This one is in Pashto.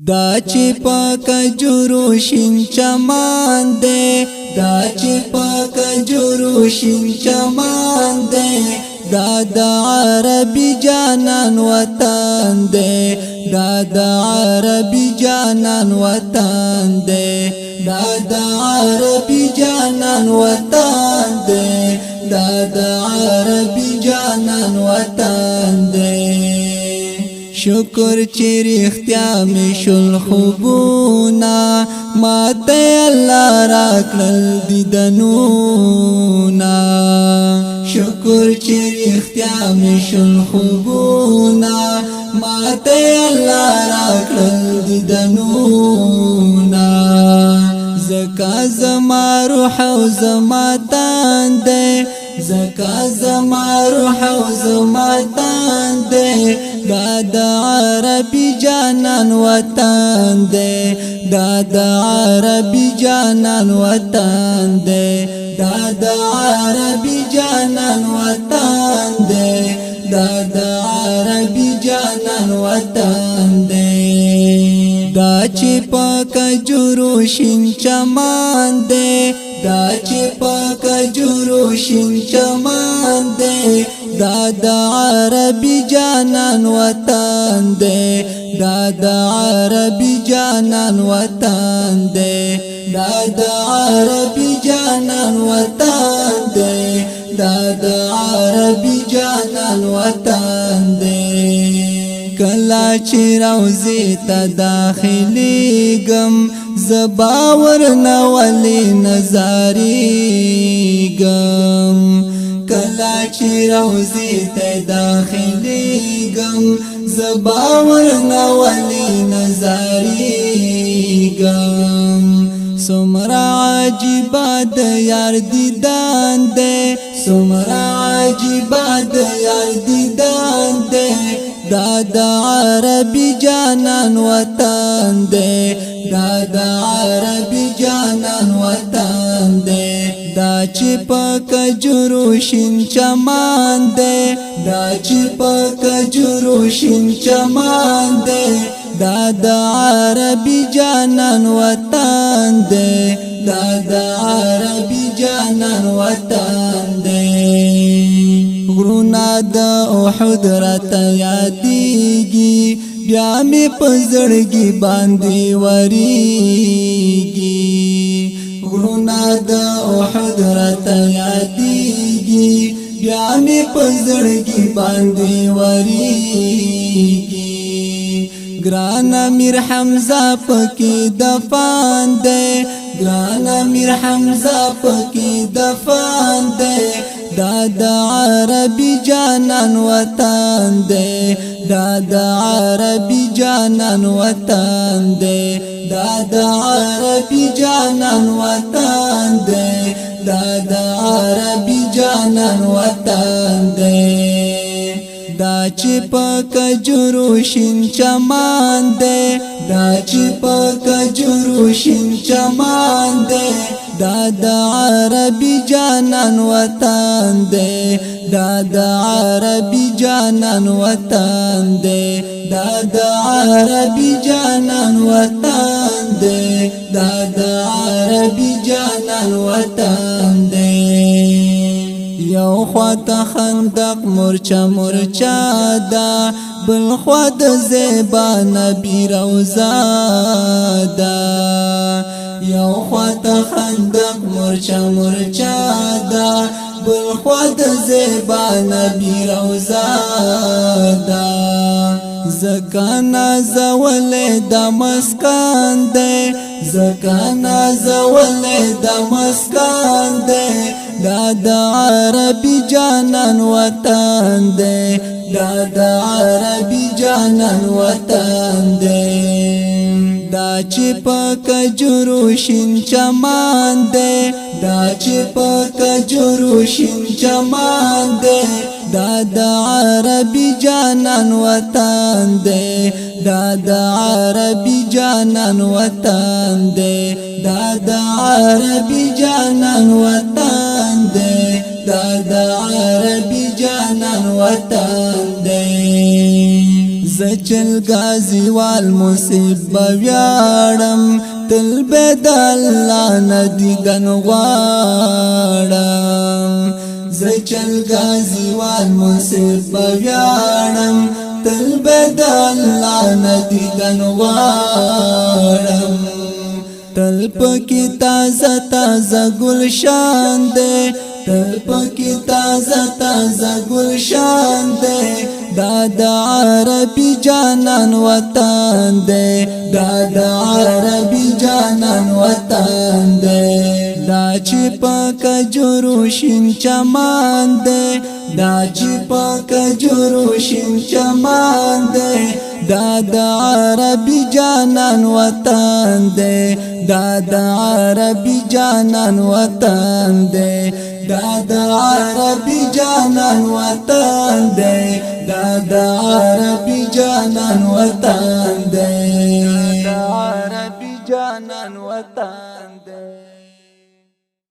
دا چې په کجورو شین چمان دی دا چې په کجورو شین چمان دی دا د عربي جانان وطن دی دا د عربي جانان وطن دی دا د عربي جانان وطن دی دا د عربي جانان وطن دی شکر چې رښتیا مې شول خوبونه ماته الله راکړل دیدنونه شکر چې رښتیا مې شول خوبونه ماته الله راکړل دیدنونه زکا زما روح او زما تن دی زکا زما روح او زما تن دی دا د عربي جانان وطن دی دا د عربي جانان وطن دی دا د عربي جانان وطن دی دا د عربي جانان وطن دی دا چې په کجورو شین چمان دی دا چې په کجورو شین چمان دی دا د عربي جانان وطن دی دا د عربي جانان وطن دی دا د عربي جانان وطن دی دا د عربي جانان وطن دی کلا چې روزي ته داخليږم زباور نولی نظریږم کلا چې روزي ته داخليږم زباور نولی نظریږم سمرا عجیبا د یار دیدان دی سمرا عجیبا د یار دیدان دی دا د عربي جانان وطن دی دا د عربي جانان وطن دی دا چې په کجورو شین چمان دی دا چې په کجورو شین چمان دی دا د عربي جانان وطن دی دا د عربي جانان وطن دی غرونا د احد راته یادېږي بیا مې په زړګي باندې وریږي غرونا د احد راته یادېږي بیا مې په زړګي باندې وریږي ګران امیر حمزه پکې دفن دی ګران امیر حمزه پکې دفن دی دا د عربي جانان وطن دی دا د عربي جانان وطن دی دا د عربي جانان وطن دی دا د عربي جانان وطن دی دا چې په کجورو شین چمان دی دا چې په کجورو شین چمان دی دا د عربي جانان وطن دی دا د عربي جانان وطن دی دا د عربي جانان وطن دی دا د عربي جانان وطن دی یو خواته خندق مرچا مرچا دا بل خوا د زیبا نبی روزا دا یو خواته خندق مرچا مرچا دا بل خوا د زیبا نبی روزا دا زکا نازول د مسکن دی زکا نازول د مسکن دی دا د عربي جانان وطن دی دا د عربي جانان وطن دی دا چې په کجورو شین چمان دی دا چې په کجورو شین چمان دی دا د عربي جانان وطن دی دا د عربي جانان وطن دی دا د عربي جانان وطن دی دا د عربي جانان وطن دی زچل غازی وال مصیب ویاړم تل بد الله ندیدن غواړم زچل غازی وال مصیب ویاړم تل بد الله ندیدن غواړم تل پکی تازه تازه گلشان دے تل پکی تازه تازه گلشان دے دا عربی جانان وطن دے دا عربی جانان وطن دے دا چی پاک جروشین چمان دے دا چی پاک جروشین چمان دے دا عربی جانان وطن دے دا عربی جانان وطن دے دا عربی جانان وطن دے دا عربی جانان وطن دے دا عربی جانان وطن دے